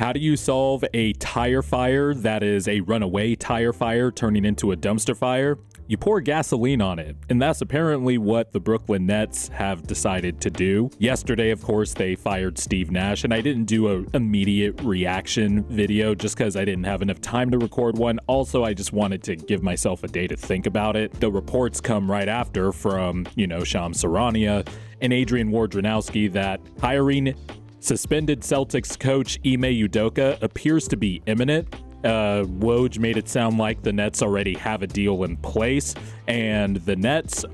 How do you solve a tire fire that is a runaway tire fire turning into a dumpster fire? You pour gasoline on it, and that's apparently what the Brooklyn Nets have decided to do. Yesterday, of course, they fired Steve Nash, and I didn't do an immediate reaction video just because I didn't have enough time to record one. Also, I just wanted to give myself a day to think about it. The reports come right after from, Shams Charania and Adrian Wojnarowski that hiring suspended Celtics coach Ime Udoka appears to be imminent. Woj made it sound like the Nets already have a deal in place, and the Nets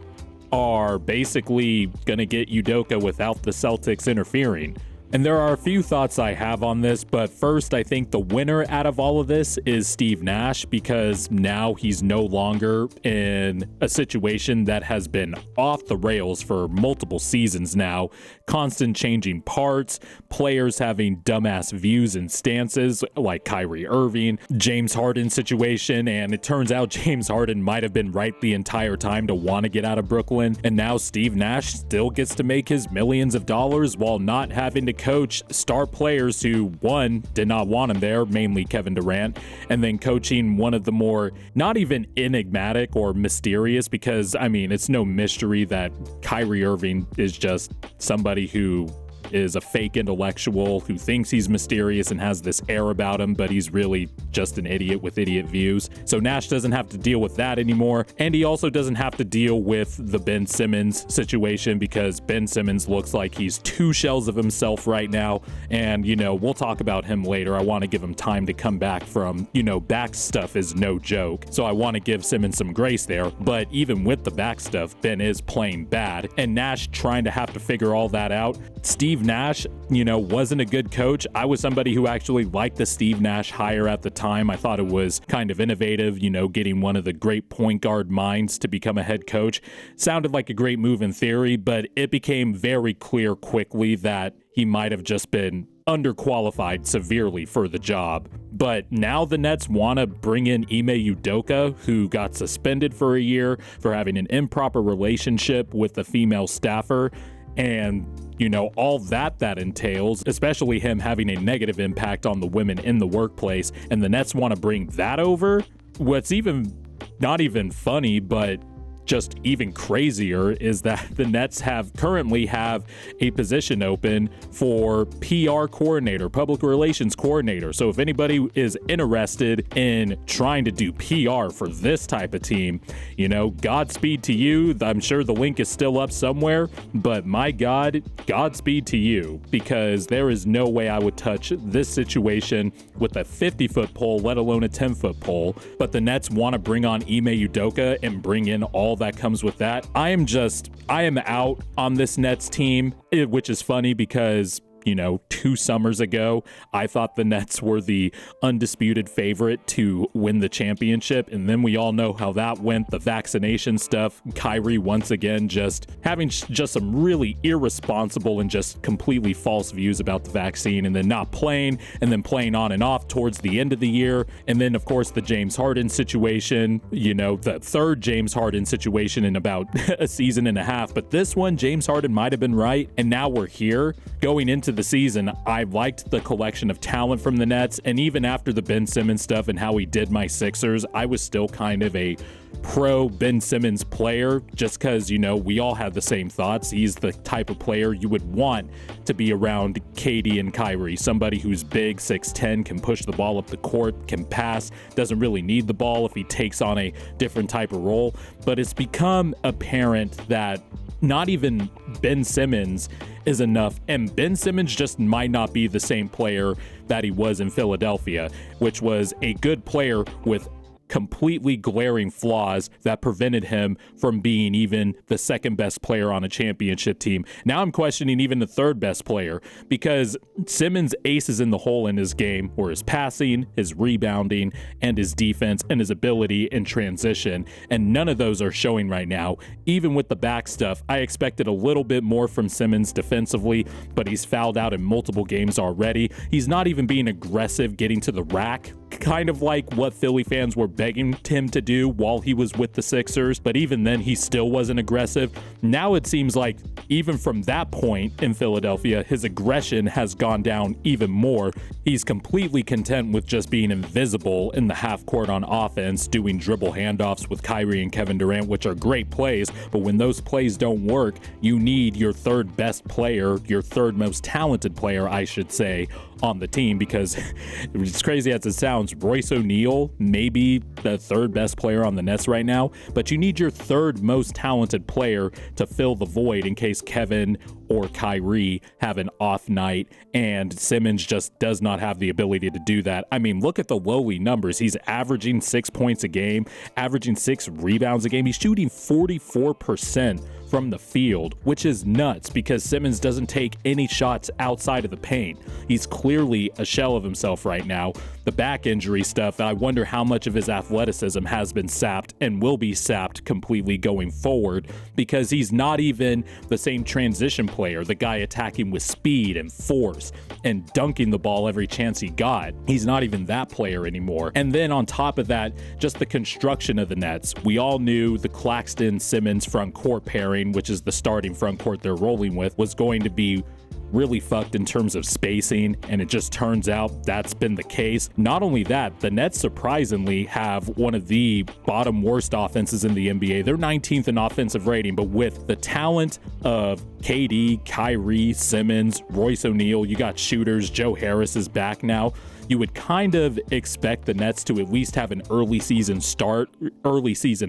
are basically going to get Udoka without the Celtics interfering. And there are a few thoughts I have on this, but first, I think the winner out of all of this is Steve Nash, because now he's no longer in a situation that has been off the rails for multiple seasons now. Constant changing parts, players having dumbass views and stances like Kyrie Irving, James Harden situation, and it turns out James Harden might have been right the entire time to want to get out of Brooklyn, and now Steve Nash still gets to make his millions of dollars while not having to coach star players who, one, did not want him there, mainly Kevin Durant, and then coaching one of the more, not even enigmatic or mysterious, because, it's no mystery that Kyrie Irving is just somebody who is a fake intellectual who thinks he's mysterious and has this air about him, but he's really just an idiot with idiot views. So Nash doesn't have to deal with that anymore. And he also doesn't have to deal with the Ben Simmons situation, because Ben Simmons looks like he's two shells of himself right now. And, we'll talk about him later. I want to give him time to come back from, back stuff is no joke. So I want to give Simmons some grace there. But even with the back stuff, Ben is playing bad. And Nash trying to have to figure all that out. Steve Nash, wasn't a good coach. I was somebody who actually liked the Steve Nash hire at the time. I thought it was kind of innovative, getting one of the great point guard minds to become a head coach. Sounded like a great move in theory, but it became very clear quickly that he might have just been underqualified severely for the job. But now the Nets want to bring in Ime Udoka, who got suspended for a year for having an improper relationship with a female staffer. And, all that entails, especially him having a negative impact on the women in the workplace. And the Nets want to bring that over. What's not even funny, but just even crazier is that the Nets currently have a position open for PR coordinator, public relations coordinator. So if anybody is interested in trying to do PR for this type of team, Godspeed to you. I'm sure the link is still up somewhere, but my God, Godspeed to you, because there is no way I would touch this situation with a 50-foot pole, let alone a 10-foot pole. But the Nets want to bring on Ime Udoka and bring in all that comes with that. I am out on this Nets team, which is funny because 2 summers ago, I thought the Nets were the undisputed favorite to win the championship. And then we all know how that went. The vaccination stuff, Kyrie once again just having just some really irresponsible and just completely false views about the vaccine, and then not playing, and then playing on and off towards the end of the year. And then, of course, the James Harden situation, the third James Harden situation in about a season and a half. But this one, James Harden might have been right. And now we're here going into the season. I liked the collection of talent from the Nets, and even after the Ben Simmons stuff and how he did my Sixers, I was still kind of a pro Ben Simmons player, just because, we all have the same thoughts. He's the type of player you would want to be around KD and Kyrie, somebody who's big, 6'10", can push the ball up the court, can pass, doesn't really need the ball if he takes on a different type of role. But it's become apparent that not even Ben Simmons is enough, and Ben Simmons just might not be the same player that he was in Philadelphia, which was a good player with completely glaring flaws that prevented him from being even the second best player on a championship team. Now I'm questioning even the third best player, because Simmons aces in the hole in his game were his passing, his rebounding, and his defense, and his ability in transition. And none of those are showing right now. Even with the back stuff, I expected a little bit more from Simmons defensively, but he's fouled out in multiple games already. He's not even being aggressive getting to the rack, kind of like what Philly fans were begging him to do while he was with the Sixers, but even then he still wasn't aggressive. Now it seems like even from that point in Philadelphia, his aggression has gone down even more, He's completely content with just being invisible in the half court on offense, doing dribble handoffs with Kyrie and Kevin Durant, which are great plays. But when those plays don't work, you need your third best player, your third most talented player, I should say, on the team, because as crazy as it sounds, Royce O'Neal may be the third best player on the Nets right now, but you need your third most talented player to fill the void in case Kevin or Kyrie have an off night, and Simmons just does not have the ability to do that. I mean, look at the lowly numbers. He's averaging 6 points a game, averaging 6 rebounds a game. He's shooting 44% from the field, which is nuts because Simmons doesn't take any shots outside of the paint. He's clearly a shell of himself right now. The back injury stuff, I wonder how much of his athleticism has been sapped and will be sapped completely going forward, because he's not even the same transition player, the guy attacking with speed and force and dunking the ball every chance he got. He's not even that player anymore. And then on top of that, just the construction of the Nets. We all knew the Claxton-Simmons front court pairing, which is the starting front court they're rolling with, was going to be really fucked in terms of spacing, and it just turns out that's been the case. Not only that, the Nets surprisingly have one of the bottom worst offenses in the NBA. They're 19th in offensive rating, but with the talent of KD, Kyrie, Simmons, Royce O'Neal, you got shooters, Joe Harris is back now. You would kind of expect the Nets to at least have an early season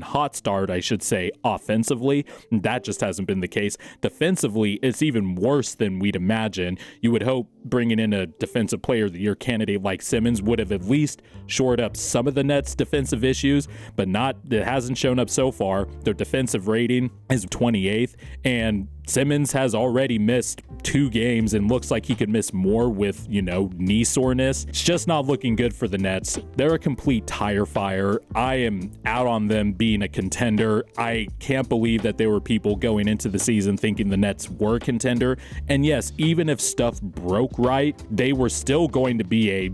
hot start, I should say, offensively. That just hasn't been the case. Defensively, it's even worse than we'd imagine. You would hope bringing in a defensive player of the year candidate like Simmons would have at least shored up some of the Nets' defensive issues, but it hasn't shown up so far. Their defensive rating is 28th, and Simmons has already missed 2 games and looks like he could miss more with, knee soreness. It's just not looking good for the Nets. They're a complete tire fire. I am out on them being a contender. I can't believe that there were people going into the season thinking the Nets were a contender. And yes, even if stuff broke right, they were still going to be a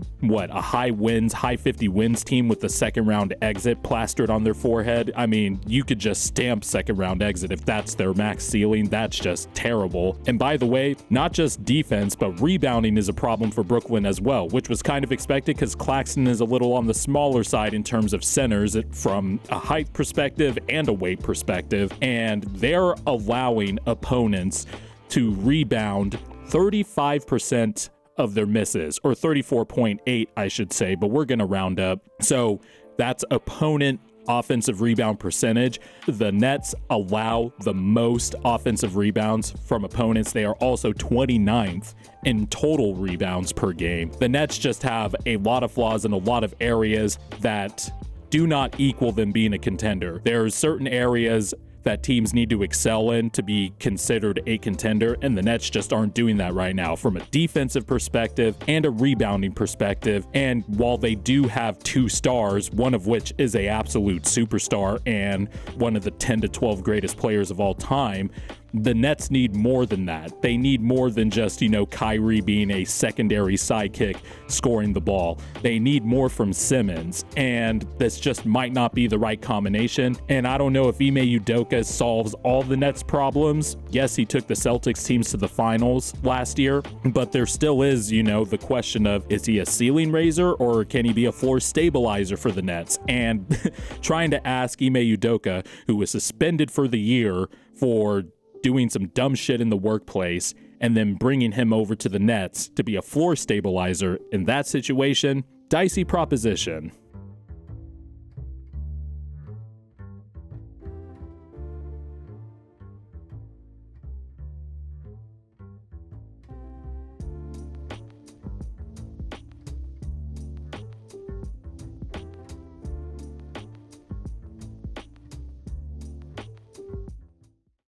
high 50 wins team with the second round exit plastered on their forehead. I mean, you could just stamp second round exit if that's their max ceiling. That's just terrible. And by the way, not just defense, but rebounding is a problem for Brooklyn as well, which was kind of expected because Claxton is a little on the smaller side in terms of centers from a height perspective and a weight perspective, and they're allowing opponents to rebound 35% of their misses, or 34.8, I should say, but we're going to round up. So that's opponent offensive rebound percentage. The Nets allow the most offensive rebounds from opponents. They are also 29th in total rebounds per game. The Nets just have a lot of flaws in a lot of areas that do not equal them being a contender. There's certain areas that teams need to excel in to be considered a contender, and the Nets just aren't doing that right now from a defensive perspective and a rebounding perspective. And while they do have 2 stars, one of which is a absolute superstar and one of the 10 to 12 greatest players of all time, the Nets need more than that. They need more than just, Kyrie being a secondary sidekick scoring the ball. They need more from Simmons, and this just might not be the right combination. And I don't know if Ime Udoka solves all the Nets' problems. Yes, he took the Celtics teams to the finals last year, but there still is, the question of, is he a ceiling raiser or can he be a floor stabilizer for the Nets? And trying to ask Ime Udoka, who was suspended for the year for doing some dumb shit in the workplace, and then bringing him over to the Nets to be a floor stabilizer in that situation, dicey proposition.